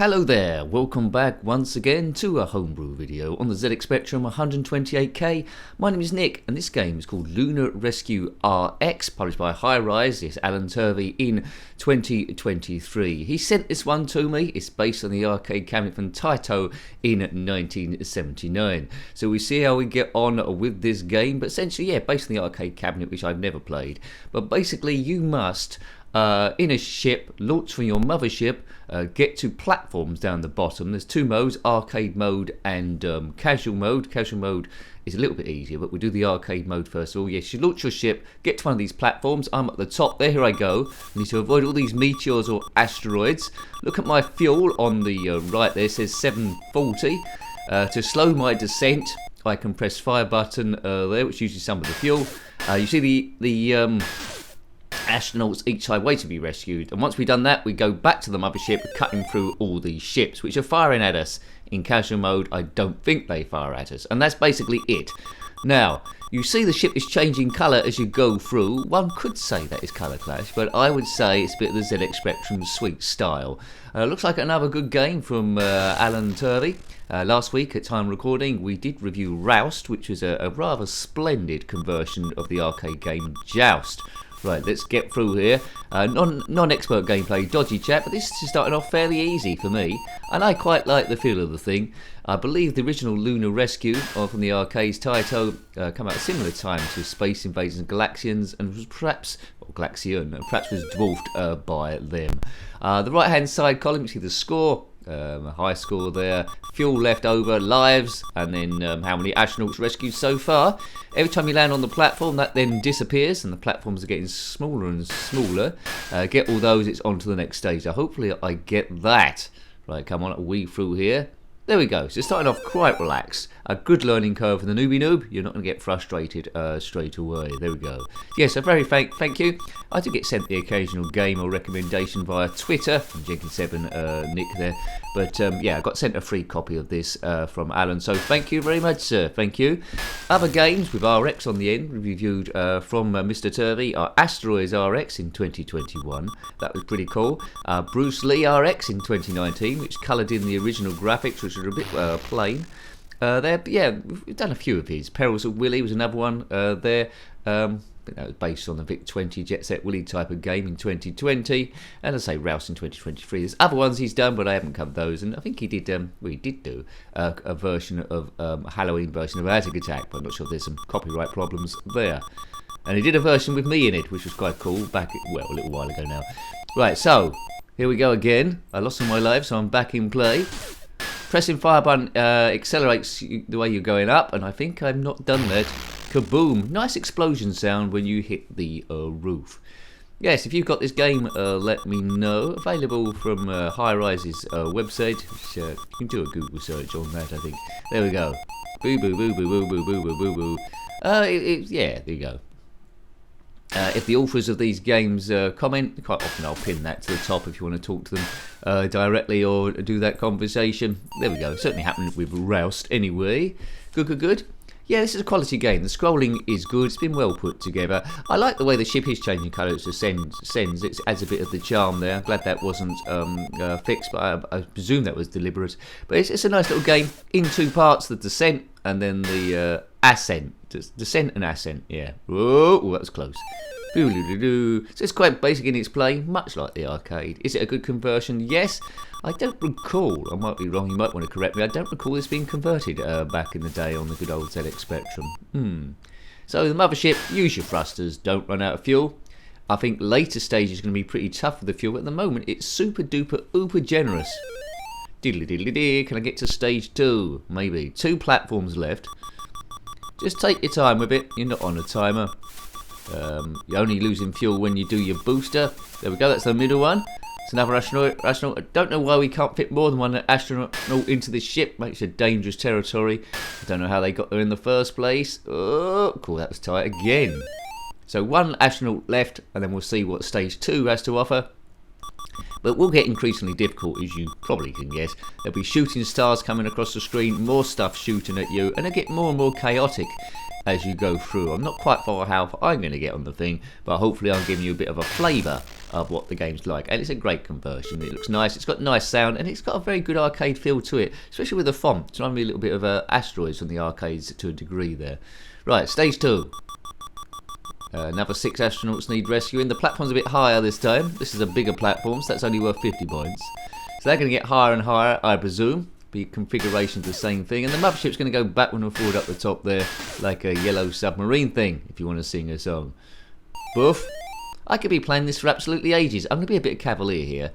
Hello there, welcome back once again to a homebrew video on the ZxSpectrum 128K. My name is Nick and this game is called Lunar Rescue RX, published by Highrise. It's Allan Turvey in 2023. He sent this one to me. It's based on the arcade cabinet from Taito in 1979. So we see how we get on with this game, but essentially, yeah, based on the arcade cabinet, which I've never played. But basically, you must in a ship, launch from your mothership, get to platforms down the bottom. There's two modes, arcade mode and casual mode. Casual mode is a little bit easier, but we'll do the arcade mode first of all. Yes, you launch your ship, get to one of these platforms. I'm at the top there, here I go. I need to avoid all these meteors or asteroids. Look at my fuel on the right there, it says 740. To slow my descent, I can press fire button there, which uses some of the fuel. You see the astronauts each side waiting to be rescued, and once we've done that, we go back to the mothership, cutting through all these ships which are firing at us. In casual mode, I don't think they fire at us, and that's basically it. Now, you see the ship is changing colour as you go through. One could say that is colour clash, but I would say it's a bit of the ZxSpectrum sweet style. Looks like another good game from Allan Turvey. Last week, at time recording, we did review Roust, which was a rather splendid conversion of the arcade game Joust. Right, let's get through here. Non-expert gameplay, dodgy chat, but this is starting off fairly easy for me, and I quite like the feel of the thing. I believe the original Lunar Rescue from the arcades Taito came out at a similar time to Space Invaders and Galaxians, and was perhaps was dwarfed by them. The right-hand side column, you see the score. High score there, fuel left over, lives, and then how many astronauts rescued so far. Every time you land on the platform, that then disappears, and the platforms are getting smaller and smaller. Get all those, it's on to the next stage. So hopefully I get that. Right, come on, a weave through here. There we go. So starting off quite relaxed. A good learning curve for the newbie noob. You're not going to get frustrated straight away. There we go. Yes, a very thank you. I do get sent the occasional game or recommendation via Twitter from Jenkins7 Nick there. But yeah, I got sent a free copy of this from Allan. So thank you very much, sir. Thank you. Other games with RX on the end reviewed from Mr. Turvey are Asteroids RX in 2021. That was pretty cool. Bruce Lee RX in 2019, which coloured in the original graphics, which are a bit plain. Yeah, we've done a few of his. Perils of Willy was another one there. I think that was based on the VIC-20 Jet Set Willy type of game in 2020. And I say Rouse in 2023. There's other ones he's done, but I haven't covered those. And I think he did, he did do a version of a Halloween version of Attic Attack, but I'm not sure if there's some copyright problems there. And he did a version with me in it, which was quite cool back, well, a little while ago now. Right, so here we go again. I lost all my life, so I'm back in play. Pressing fire button accelerates the way you're going up, and I think I've not done that. Kaboom! Nice explosion sound when you hit the roof. Yes, if you've got this game, let me know. Available from Highrise's website. Which, you can do a Google search on that, I think. There we go. Boo boo boo boo boo boo boo boo boo boo. Yeah, there you go. If the authors of these games comment, quite often I'll pin that to the top if you want to talk to them directly or do that conversation. There we go. Certainly happened with Roust anyway. Good. Yeah, this is a quality game. The scrolling is good. It's been well put together. I like the way the ship is changing colours to sends. It adds a bit of the charm there. I'm glad that wasn't fixed, but I presume that was deliberate. But it's a nice little game in two parts, the descent and then the ascent. Descent and ascent, yeah. Oh, that was close. So it's quite basic in its play, much like the arcade. Is it a good conversion? Yes. I don't recall, I might be wrong, you might want to correct me, I don't recall this being converted back in the day on the good old ZxSpectrum. So the mothership, use your thrusters, don't run out of fuel. I think later stages are going to be pretty tough with the fuel, but at the moment it's super duper uber generous. Diddly diddly dee, can I get to stage 2? Maybe. 2 platforms left. Just take your time with it, you're not on a timer. You're only losing fuel when you do your booster. There we go, that's the middle one. It's another astronaut. I don't know why we can't fit more than one astronaut into this ship. Makes it dangerous territory. I don't know how they got there in the first place. Oh, cool, that was tight again. So 1 astronaut left, and then we'll see what stage 2 has to offer. But will get increasingly difficult, as you probably can guess. There'll be shooting stars coming across the screen, more stuff shooting at you, and it'll get more and more chaotic. as you go through. I'm not quite sure how I'm going to get on the thing, but hopefully I'm giving you a bit of a flavour of what the game's like. And it's a great conversion. It looks nice, it's got nice sound, and it's got a very good arcade feel to it, especially with the font. It's reminding me a little bit of Asteroids from the arcades to a degree there. Right, stage 2. Another 6 astronauts need rescuing. The platform's a bit higher this time. This is a bigger platform, so that's only worth 50 points. So they're going to get higher and higher, I presume. The configuration's the same thing, and the mothership's going to go backward and forward up the top there, like a yellow submarine thing, if you want to sing a song. Boof. I could be playing this for absolutely ages. I'm going to be a bit cavalier here.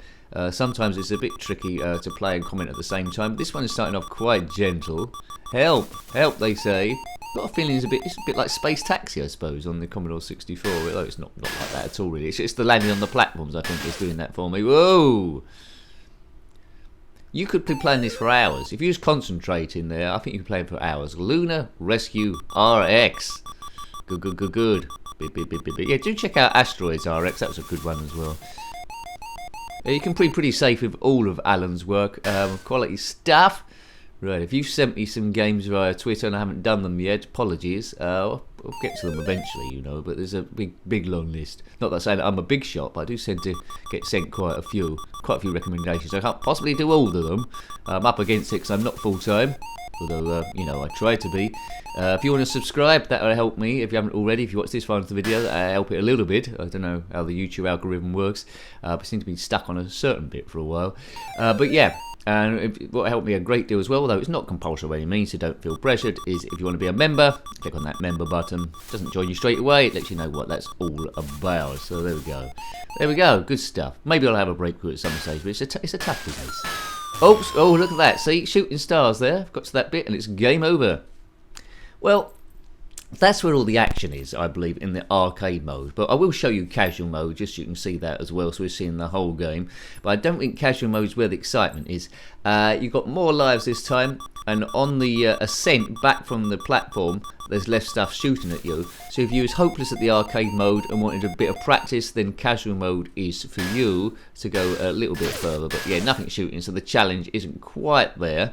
Sometimes it's a bit tricky to play and comment at the same time. This one is starting off quite gentle. Help, help, they say. Got a feeling it's a bit like Space Taxi, I suppose, on the Commodore 64. Although it's not like that at all, really. It's just the landing on the platforms, I think, is doing that for me. Whoa! You could be playing this for hours. If you just concentrate in there, I think you can play it for hours. Lunar Rescue RX. Good, good, good, good. Yeah, do check out Asteroids RX. That was a good one as well. Yeah, you can be pretty safe with all of Allan's work. Quality stuff. Right, if you've sent me some games via Twitter and I haven't done them yet, apologies. I'll get to them eventually, you know, but there's a big long list. Not that I'm saying I'm a big shot, but I do tend to get sent quite a few recommendations. I can't possibly do all of them. I'm up against it because I'm not full-time, although, you know, I try to be. If you want to subscribe, that'll help me. If you haven't already, if you watch this far into the video, that'll help it a little bit. I don't know how the YouTube algorithm works, but I seem to be stuck on a certain bit for a while. But yeah. And what helped me a great deal as well, though it's not compulsory by any means, so don't feel pressured, is if you want to be a member, click on that member button. It doesn't join you straight away, it lets you know what that's all about. So there we go. There we go, good stuff. Maybe I'll have a breakthrough at some stage, but it's a tough business. Oops, oh look at that, see, shooting stars there. I've got to that bit and it's game over. Well, that's where all the action is, I believe, in the arcade mode. But I will show you casual mode, just so you can see that as well, so we're seeing the whole game. But I don't think casual mode is where the excitement is. You've got more lives this time, and on the ascent back from the platform, there's less stuff shooting at you. So if you was hopeless at the arcade mode and wanted a bit of practice, then casual mode is for you to go a little bit further. But yeah, nothing shooting, so the challenge isn't quite there.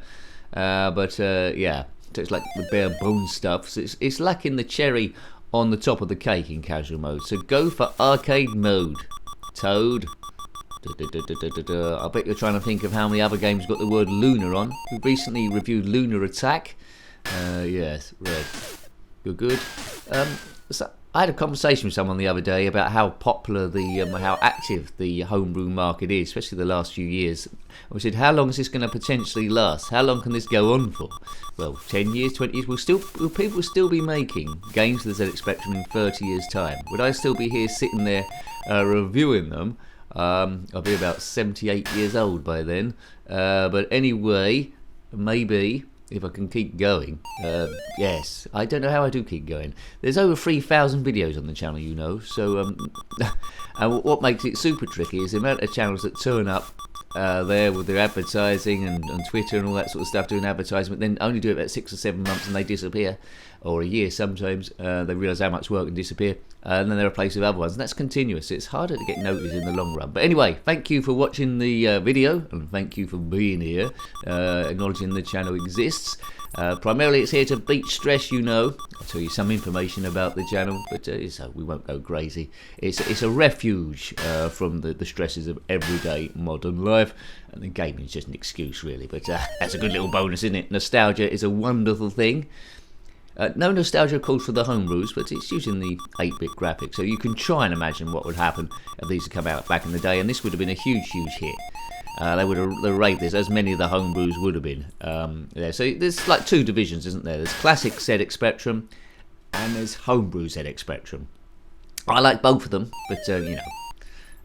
Yeah. So it's like the bare bone stuff. So it's lacking the cherry on the top of the cake in casual mode. So go for arcade mode. Toad. I bet you're trying to think of how many other games got the word lunar on. We recently reviewed Lunar Attack. Yes, right. Good, good. So I had a conversation with someone the other day about how popular how active the homebrew market is, especially the last few years. We said, how long is this going to potentially last? How long can this go on for? Well, 10 years, 20 years, will people still be making games for the ZX Spectrum in 30 years' time? Would I still be here sitting there reviewing them? I'll be about 78 years old by then. But anyway, maybe, if I can keep going. Yes, I don't know how I do keep going. There's over 3,000 videos on the channel, you know, so and what makes it super tricky is the amount of channels that turn up there with their advertising and Twitter and all that sort of stuff, doing advertisement, then only do it about 6 or 7 months and they disappear, or a year sometimes. They realise how much work and disappear, and then they're replaced with other ones, and that's continuous. It's harder to get noticed in the long run. But anyway, thank you for watching the video, and thank you for being here, acknowledging the channel exists. Primarily it's here to beat stress, you know. I'll tell you some information about the channel, but so we won't go crazy. It's a refuge from the stresses of everyday modern life, and the gaming is just an excuse really, but that's a good little bonus, isn't it? Nostalgia is a wonderful thing. No nostalgia, of course, for the homebrews, but it's using the 8-bit graphics, so you can try and imagine what would happen if these had come out back in the day, and this would have been a huge hit. They would have rated this, as many of the homebrews would have been. Yeah, so there's like 2 divisions, isn't there? There's classic ZX Spectrum, and there's homebrew ZX Spectrum. I like both of them, but you know,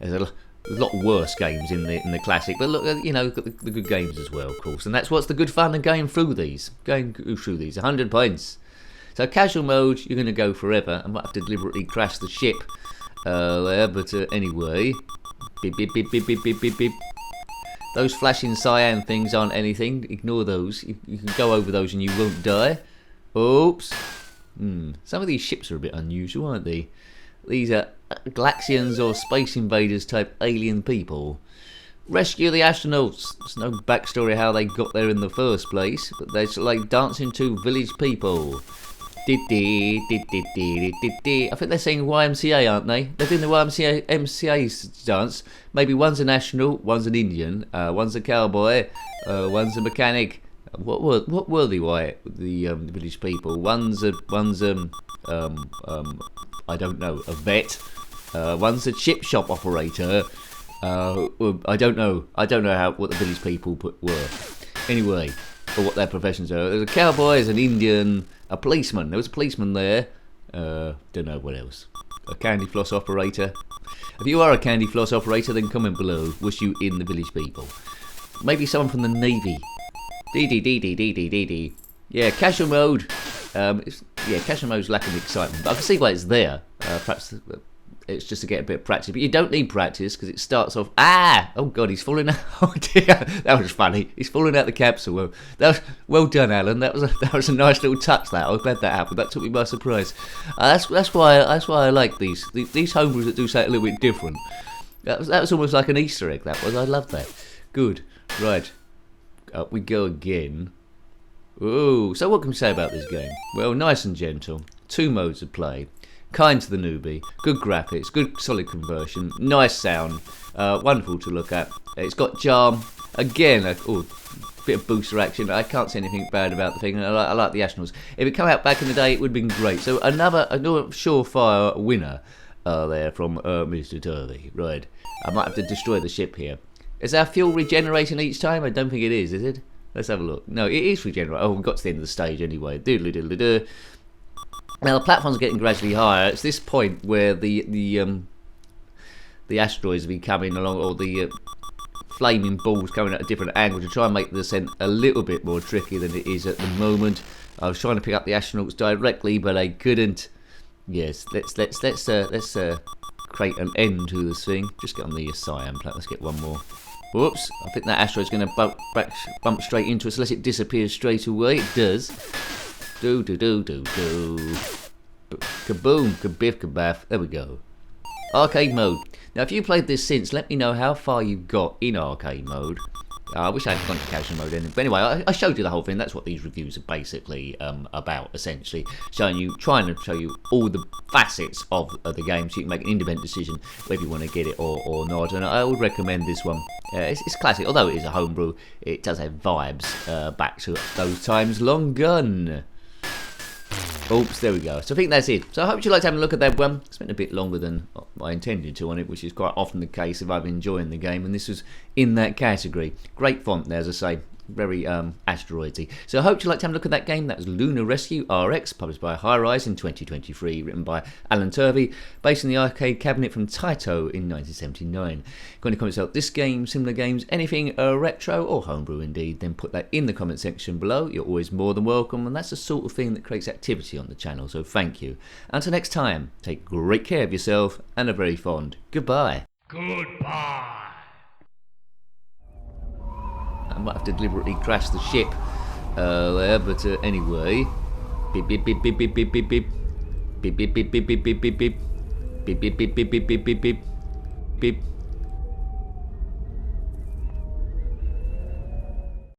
there's a lot worse games in the classic. But look, you know, got the good games as well, of course, and that's what's the good fun of going through these. 100 points. So casual mode, you're going to go forever. I might have to deliberately crash the ship there, but anyway. Beep, beep, beep, beep, beep, beep, beep, beep. Those flashing cyan things aren't anything. Ignore those. You can go over those and you won't die. Oops. Some of these ships are a bit unusual, aren't they? These are Galaxians or Space Invaders type alien people. Rescue the astronauts. There's no backstory how they got there in the first place, but they're like dancing to village people. I think they're saying YMCA, aren't they? They're doing the YMCA dance. Maybe one's a national, one's an Indian, one's a cowboy, one's a mechanic. What were the village people? One's I don't know, a vet. One's a chip shop operator. I don't know what the village people were. Anyway, or what their professions are. There's a cowboy, there's an Indian, a policeman. There was a policeman there. Don't know what else. A candy floss operator. If you are a candy floss operator, then comment below. Wish you in the village people. Maybe someone from the Navy. Dee. Yeah, casual mode. Casual mode's lacking excitement. But I can see why it's there. Perhaps it's just to get a bit of practice. But you don't need practice because it starts off. Oh God, he's falling out. Oh dear, that was funny. He's falling out the capsule. Well done, Alan. That was a nice little touch. That I was glad that happened. That took me by surprise. That's why I like these homebrews that do something a little bit different. That was almost like an Easter egg. That was. I love that. Good. Right. Up we go again. Ooh, so what can we say about this game? Well, nice and gentle. 2 modes of play. Kind to the newbie. Good graphics. Good solid conversion. Nice sound. Wonderful to look at. It's got charm. Again, a bit of booster action. I can't say anything bad about the thing. I like the Astronauts. If it came out back in the day, it would have been great. So another surefire winner there from Mr. Turvey. Right. I might have to destroy the ship here. Is our fuel regenerating each time? I don't think it is it? Let's have a look. No, it is regenerating. Oh, we've got to the end of the stage anyway. Doodly-doodly-doo. Now, the platforms are getting gradually higher. It's this point where the asteroids will be coming along, or the flaming balls coming at a different angle to try and make the descent a little bit more tricky than it is at the moment. I was trying to pick up the astronauts directly, but I couldn't. Yes, let's create an end to this thing. Just get on the cyan planet. Let's get one more. Whoops, I think that asteroid's going to bump straight into us unless it disappears straight away. It does. Do. Kaboom, kabiff, kabaff. There we go. Arcade mode. Now, if you played this since, let me know how far you've got in arcade mode. I wish I had gone to casual mode then. But anyway, I showed you the whole thing. That's what these reviews are basically about, essentially. Trying to show you all the facets of the game so you can make an independent decision whether you want to get it or not. And I would recommend this one. It's classic. Although it is a homebrew, it does have vibes back to those times long gone. Oops, there we go. So I think that's it. So I hope you liked having a look at that one. I spent a bit longer than I intended to on it, which is quite often the case if I'm enjoying the game, and this was in that category. Great font there, as I say. Very asteroidy. So I hope you liked having a look at that game. That was Lunar Rescue RX, published by Highrise in 2023, written by Allan Turvey, based on the arcade cabinet from Taito in 1979. Got any comments about this game, similar games, anything retro or homebrew indeed, then put that in the comment section below. You're always more than welcome, and that's the sort of thing that creates activity on the channel, so thank you. Until next time, take great care of yourself, and a very fond goodbye. Goodbye. I might have to deliberately crash the ship there, but anyway. Beep beep beep beep beep beep beep beep. Beep beep beep beep beep beep beep beep. Beep beep beep beep beep beep beep beep. Beep.